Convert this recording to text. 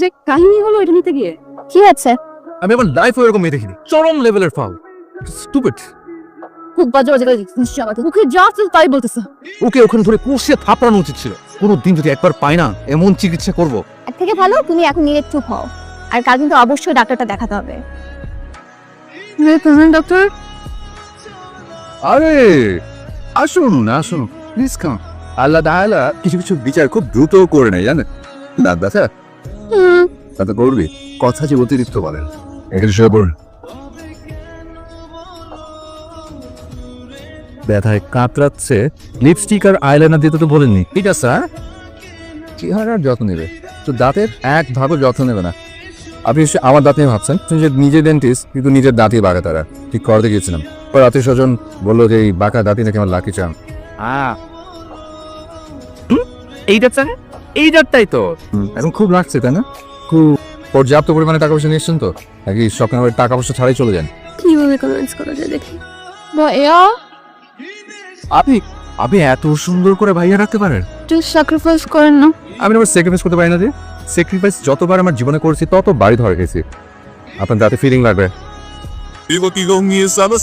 যে কাহিনী হলো এটা নিতে গিয়ে কি আছে? আমি আমার লাইফে এরকম মেয়ে দেখিনি, চরম লেভেলের ফাউল, স্টুপিড। খুব বাজে বাজে কথা নিশ্চয় আমাকে ওকে যা আছে তাই বলতেছে। ওকে ওখানে ধরে কষিয়ে থাপড়ানো উচিত ছিল। কোনো দিন যদি একবার পাই না, এমন চিকিৎসা করব। এর থেকে ভালো তুমি এখন নিজে চুপ হও, আর কাল কিন্তু অবশ্যই ডাক্তারটা দেখাতে হবে। ডক্টর আরে আসুন আসুন, প্লিজ কাম। আল্লাহ তাআলা কিছু কিছু বিচার খুব দ্রুত করে নেয়, জানেন না দাদা? তা তো করবি, কথা যে অতিরিক্ত বলেন। এখানে শুয়ে পড়ুন। ব্যথায় কাতরাচ্ছে, লিপস্টিক আর আইলাইনার দিতে তো বলেননি। ঠিক আছে, স্যার চেহারার যত্ন নেবে, তো দাঁতের এক ভাগও যত্ন নেবে না। আপনি আমার দাঁত নিয়ে ভাবছেন, যে নিজের ডেন্টিস্ট কিন্তু নিজের দাঁতই বাঁকা। তারা ঠিক করতে গিয়েছিলাম, পর আত্মীয় স্বজন বললো যে এই বাঁকা দাঁতই নাকি আমার লাকি চাম। এইটা স্যার, এই জাতটাই তো। এখন খুব লাগছে তাই না? খুব পর্যাপ্ত পরিমাণে টাকা পয়সা নিয়েছেন তো, নাকি স্বপ্ন টাকা পয়সা ছাড়াই চলে যান? কিভাবে কনভিন্স করা যায় দেখি। ভাইয়া আপনি আপনি এত সুন্দর করে ভাইয়া রাখতে পারেন? একটু স্যাক্রিফাইস করেন না। আমি আমার স্যাক্রিফাইস করতে পারি না। যে স্যাক্রিফাইস যতবার আমার জীবনে করেছি তত বাড়ি ধরে গেছি। আপনার দাঁতে ফিলিং লাগবে। Vivo que con mi sabes